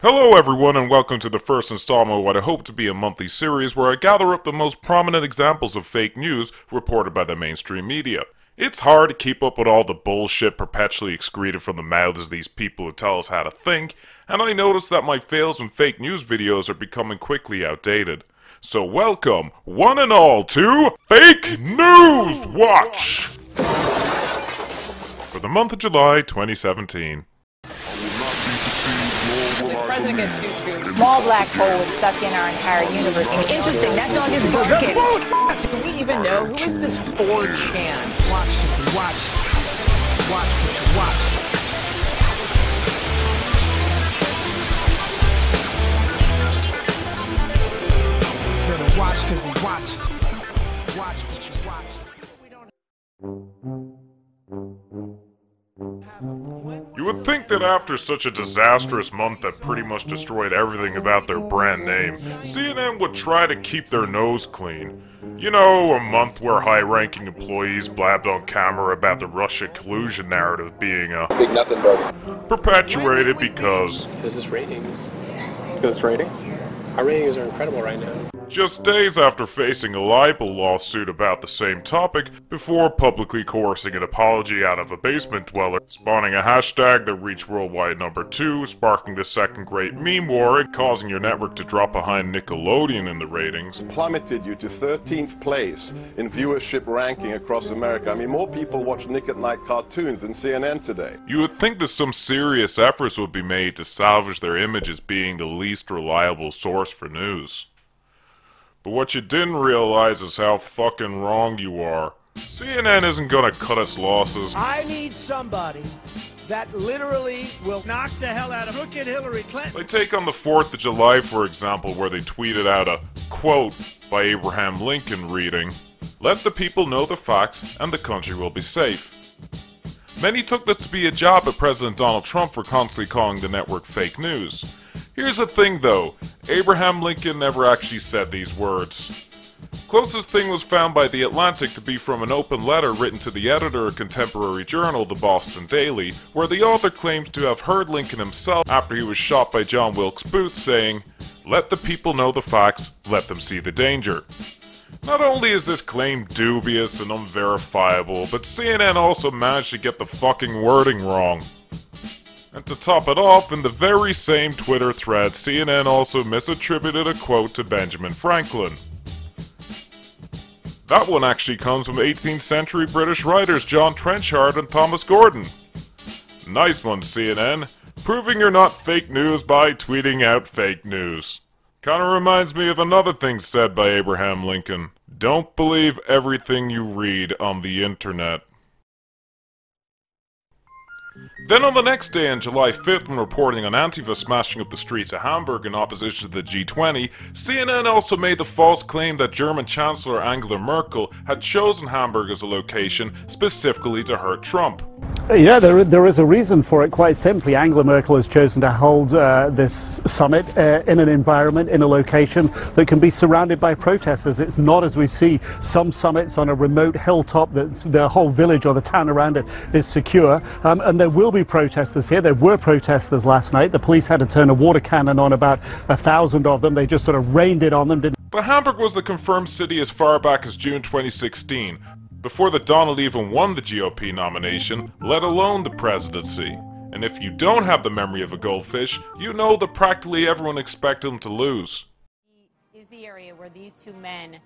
Hello everyone and welcome to the first installment of what I hope to be a monthly series where I gather up the most prominent examples of fake news reported by the mainstream media. It's hard to keep up with all the bullshit perpetually excreted from the mouths of these people who tell us how to think, and I notice that my fails and fake news videos are becoming quickly outdated. So welcome, one and all, to Fake News Watch! For the month of July 2017. The president gets too screwed. Small black hole would suck in our entire universe. Interesting, that dog is barking. Do we even know who is this 4chan? Watch what you watch. Watch what you watch. Better watch cause they watch. Watch what you watch. You would think that after such a disastrous month that pretty much destroyed everything about their brand name, CNN would try to keep their nose clean. You know, a month where high-ranking employees blabbed on camera about the Russia collusion narrative being Big nothing burger. perpetuated because Because it's ratings. Because it's ratings? Our ratings are incredible right now. just days after facing a libel lawsuit about the same topic, before publicly coercing an apology out of a basement dweller, spawning a hashtag that reached worldwide #2, sparking the second great meme war, and causing your network to drop behind Nickelodeon in the ratings. Plummeted you to 13th place in viewership ranking across America. I mean, more people watch Nick at Night cartoons than CNN today. You would think that some serious efforts would be made to salvage their image as being the least reliable source for news. But what you didn't realize is how fucking wrong you are. CNN isn't gonna cut its losses. I need somebody that literally will knock the hell out of crooked Hillary Clinton. They take on the 4th of July, for example, where they tweeted out a quote by Abraham Lincoln reading, "Let the people know the facts and the country will be safe." Many took this to be a jab at President Donald Trump for constantly calling the network fake news. Here's the thing though, Abraham Lincoln never actually said these words. Closest thing was found by The Atlantic to be from an open letter written to the editor of a contemporary journal, the Boston Daily, where the author claims to have heard Lincoln himself after he was shot by John Wilkes Booth saying, "Let the people know the facts, let them see the danger." Not only is this claim dubious and unverifiable, but CNN also managed to get the fucking wording wrong. And to top it off, in the very same Twitter thread, CNN also misattributed a quote to Benjamin Franklin. That one actually comes from 18th century British writers John Trenchard and Thomas Gordon. Nice one, CNN. Proving you're not fake news by tweeting out fake news. Kinda reminds me of another thing said by Abraham Lincoln. Don't believe everything you read on the internet. Then on the next day, on July 5th, when reporting on Antifa smashing up the streets of Hamburg in opposition to the G20, CNN also made the false claim that German Chancellor Angela Merkel had chosen Hamburg as a location specifically to hurt Trump. Yeah, there is a reason for it, quite simply. Angela Merkel has chosen to hold this summit in an environment, in a location that can be surrounded by protesters. It's not as we see some summits on a remote hilltop that the whole village or the town around it is secure. And there will be protesters here. There were protesters last night. The police had to turn a water cannon on about 1,000 of them. They just sort of rained it on them. But Hamburg was the confirmed city as far back as June 2016. Before that Donald even won the GOP nomination, let alone the presidency. And if you don't have the memory of a goldfish, you know that practically everyone expected him to lose. Is the area where these two men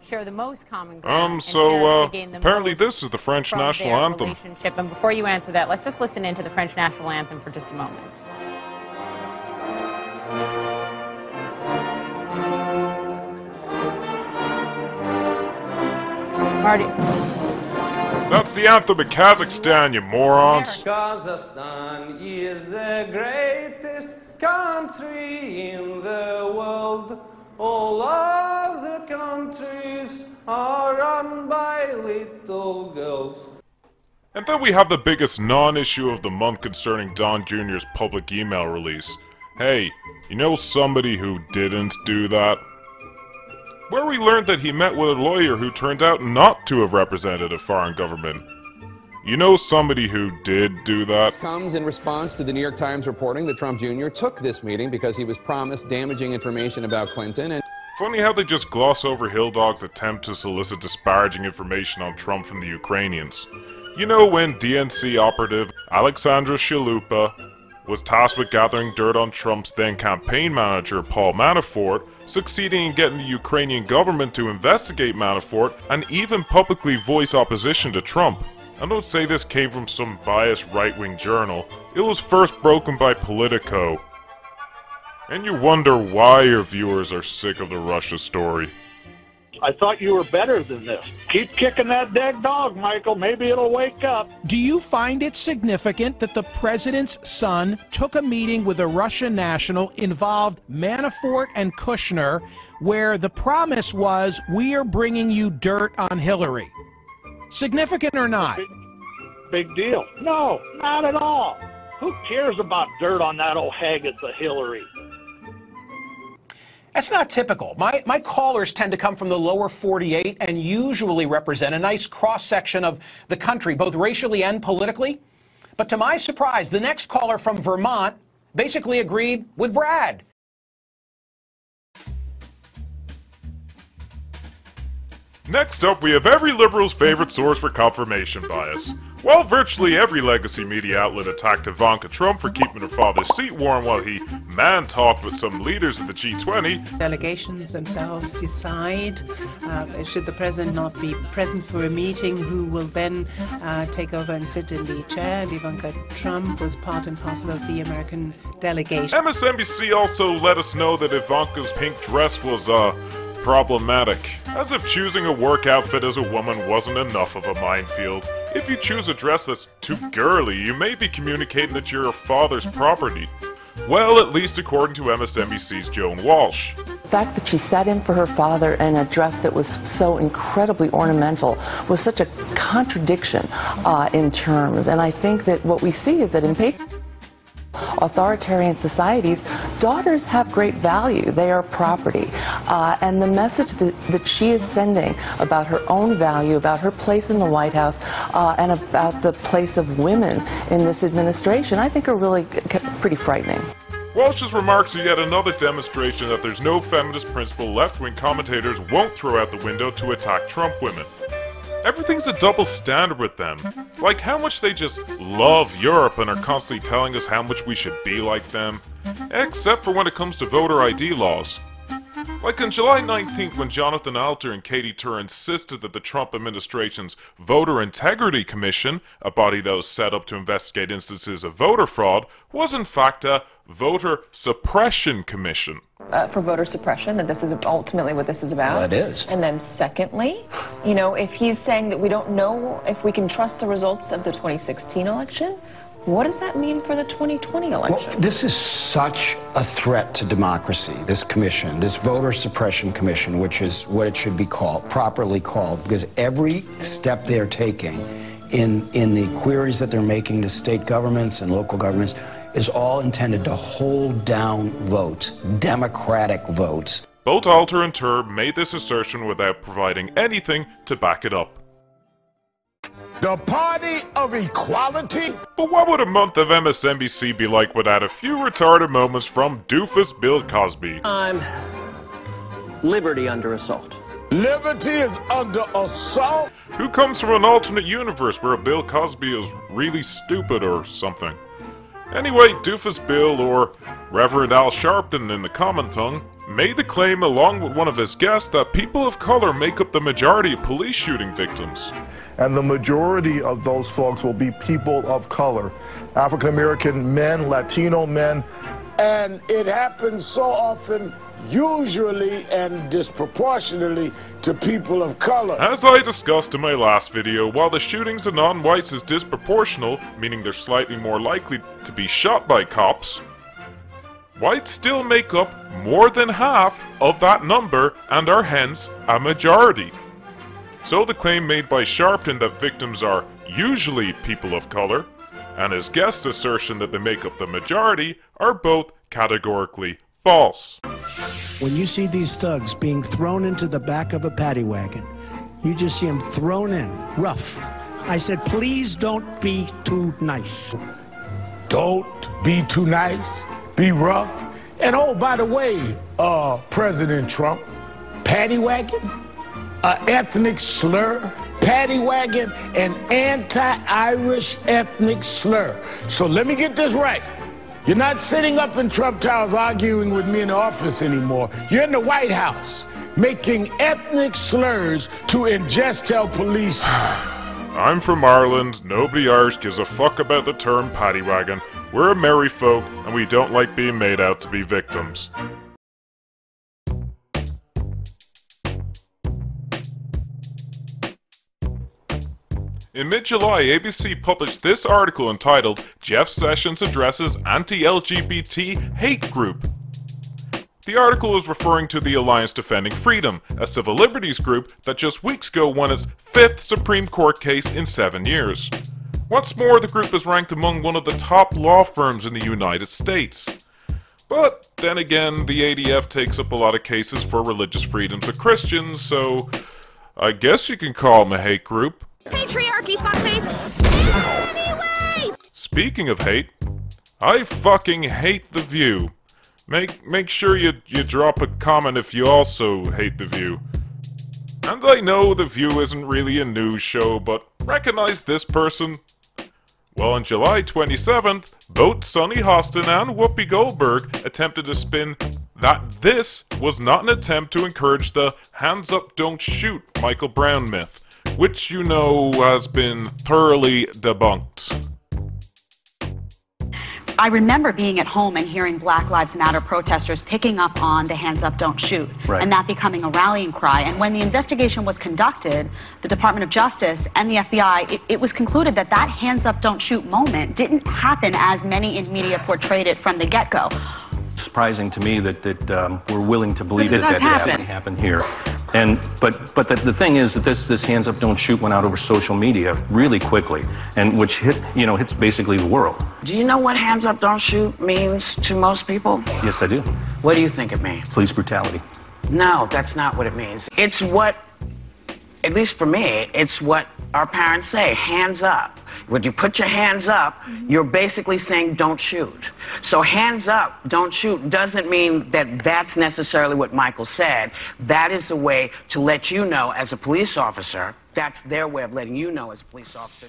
share the most common ground. Apparently this is the French national anthem. Relationship. And before you answer that, let's just listen into the French national anthem for just a moment. Marty. That's the anthem of Kazakhstan, you morons. Kazakhstan is the greatest country in the world. All other countries are run by little girls. And then we have the biggest non-issue of the month concerning Don Jr.'s public email release. Hey, you know somebody who didn't do that? Where we learned that he met with a lawyer who turned out not to have represented a foreign government. You know somebody who did do that? This comes in response to the New York Times reporting that Trump Jr. took this meeting because he was promised damaging information about Clinton. And funny how they just gloss over Hill Dog's attempt to solicit disparaging information on Trump from the Ukrainians. You know when DNC operative Alexandra Chalupa was tasked with gathering dirt on Trump's then campaign manager Paul Manafort, succeeding in getting the Ukrainian government to investigate Manafort and even publicly voice opposition to Trump. I don't say this came from some biased right-wing journal. It was first broken by Politico. And you wonder why your viewers are sick of the Russia story. I thought you were better than this. Keep kicking that dead dog, Michael. Maybe it'll wake up. Do you find it significant that the president's son took a meeting with a Russian national involved Manafort and Kushner, where the promise was, we are bringing you dirt on Hillary? Significant or not? Big deal. No, not at all. Who cares about dirt on that old Agatha Hillary? That's not typical. My callers tend to come from the lower 48 and usually represent a nice cross-section of the country, both racially and politically. But to my surprise, the next caller from Vermont basically agreed with Brad. Next up, we have every liberal's favorite source for confirmation bias. While virtually every legacy media outlet attacked Ivanka Trump for keeping her father's seat warm while he man-talked with some leaders of the G20, delegations themselves decide should the president not be present for a meeting, who will then take over and sit in the chair, and Ivanka Trump was part and parcel of the American delegation. MSNBC also let us know that Ivanka's pink dress was, problematic. As if choosing a work outfit as a woman wasn't enough of a minefield. If you choose a dress that's too girly, you may be communicating that you're your father's property. Well, at least according to MSNBC's Joan Walsh. The fact that she sat in for her father in a dress that was so incredibly ornamental was such a contradiction in terms. And I think that what we see is that in authoritarian societies, daughters have great value. They are property. And the message that she is sending about her own value, about her place in the White House, and about the place of women in this administration, I think are really pretty frightening. Walsh's remarks are yet another demonstration that there's no feminist principle left-wing commentators won't throw out the window to attack Trump women. Everything's a double standard with them. Like how much they just love Europe and are constantly telling us how much we should be like them. Except for when it comes to voter ID laws. Like on July 19th when Jonathan Alter and Katie Tur insisted that the Trump administration's Voter Integrity Commission, a body that was set up to investigate instances of voter fraud, was in fact a Voter Suppression Commission. For voter suppression, that this is ultimately what this is about. That is. And then secondly, you know, if he's saying that we don't know if we can trust the results of the 2016 election, what does that mean for the 2020 election? Well, this is such a threat to democracy, this commission, this Voter Suppression Commission, which is what it should be called, properly called, because every step they're taking in the queries that they're making to state governments and local governments is all intended to hold down votes, democratic votes. Both Alter and Tur made this assertion without providing anything to back it up. The party of equality? But what would a month of MSNBC be like without a few retarded moments from doofus Bill Cosby? Liberty under assault. Liberty is under assault? Who comes from an alternate universe where Bill Cosby is really stupid or something? Anyway, Doofus Bill, or Reverend Al Sharpton in the common tongue, made the claim along with one of his guests that people of color make up the majority of police shooting victims. And the majority of those folks will be people of color. African American men, Latino men. And it happens so often, usually and disproportionately, to people of color. As I discussed in my last video, while the shootings of non-whites is disproportional, meaning they're slightly more likely to be shot by cops, whites still make up more than half of that number and are hence a majority. So the claim made by Sharpton that victims are usually people of color, and his guest's assertion that they make up the majority, are both categorically false. When you see these thugs being thrown into the back of a paddy wagon, you just see them thrown in, rough. I said, please don't be too nice. Don't be too nice, be rough. And oh, by the way, President Trump, paddy wagon, ethnic slur, paddy wagon, an anti-Irish ethnic slur. So let me get this right. You're not sitting up in Trump Towers arguing with me in the office anymore. You're in the White House making ethnic slurs to ingest tell police. I'm from Ireland. Nobody Irish gives a fuck about the term paddy wagon. We're a merry folk, and we don't like being made out to be victims. In mid-July, ABC published this article entitled, "Jeff Sessions Addresses Anti-LGBT Hate Group." The article was referring to the Alliance Defending Freedom, a civil liberties group that just weeks ago won its 5th Supreme Court case in 7 years. What's more, the group is ranked among one of the top law firms in the United States. But then again, the ADF takes up a lot of cases for religious freedoms of Christians, so I guess you can call them a hate group. Patriarchy, fuckface! Anyways! Speaking of hate, I fucking hate The View. Make sure you drop a comment if you also hate The View. And I know The View isn't really a news show, but recognize this person? Well, on July 27th, both Sonny Hostin and Whoopi Goldberg attempted to spin that this was not an attempt to encourage the hands up don't shoot Michael Brown myth, which you know has been thoroughly debunked. I remember being at home and hearing Black Lives Matter protesters picking up on the hands up, don't shoot, and that becoming a rallying cry. And when the investigation was conducted, the Department of Justice and the FBI, it was concluded that that hands up, don't shoot moment didn't happen as many in media portrayed it from the get-go. Surprising to me that we're willing to believe that it actually happened here. And but the thing is that this hands up don't shoot went out over social media really quickly, and which hits basically the world. Do you know what hands up don't shoot means to most people? Yes, I do. What do you think it means? Police brutality. No, that's not what it means. It's what, at least for me, it's what our parents say, hands up. When you put your hands up, you're basically saying don't shoot. So hands up, don't shoot doesn't mean that that's necessarily what Michael said. That is a way to let you know as a police officer. That's their way of letting you know as a police officer.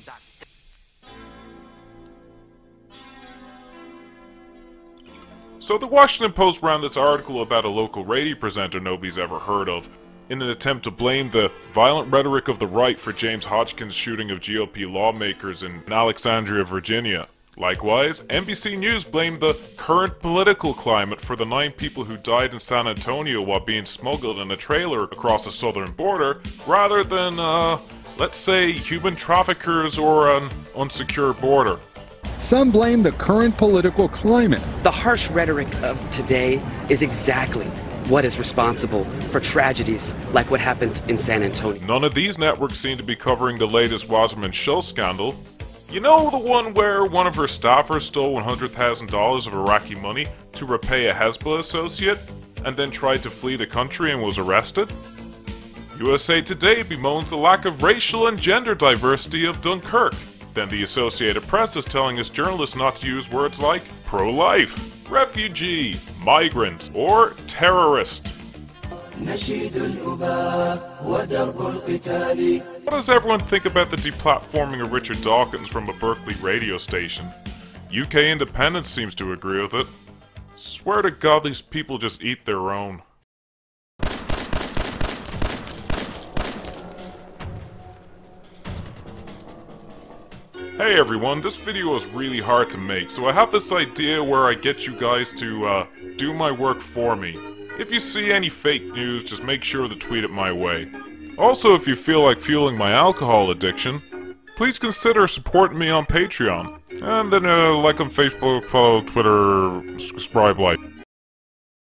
So the Washington Post ran this article about a local radio presenter nobody's ever heard of, in an attempt to blame the violent rhetoric of the right for James Hodgkin's shooting of GOP lawmakers in Alexandria, Virginia. Likewise, NBC News blamed the current political climate for the 9 people who died in San Antonio while being smuggled in a trailer across the southern border, rather than, let's say, human traffickers or an unsecure border. Some blame the current political climate. The harsh rhetoric of today is exactly what is responsible for tragedies like what happened in San Antonio. None of these networks seem to be covering the latest Wasserman Schultz scandal. You know, the one where one of her staffers stole $100,000 of Iraqi money to repay a Hezbollah associate and then tried to flee the country and was arrested? USA Today bemoans the lack of racial and gender diversity of Dunkirk. Then the Associated Press is telling us journalists not to use words like pro-life, refugee, migrant, or terrorist. What does everyone think about the deplatforming of Richard Dawkins from a Berkeley radio station? UK Independence seems to agree with it. Swear to God these people just eat their own. Hey everyone, this video was really hard to make, so I have this idea where I get you guys to do my work for me. If you see any fake news, just make sure to tweet it my way. Also, if you feel like fueling my alcohol addiction, please consider supporting me on Patreon. And then like on Facebook, follow Twitter, subscribe, like.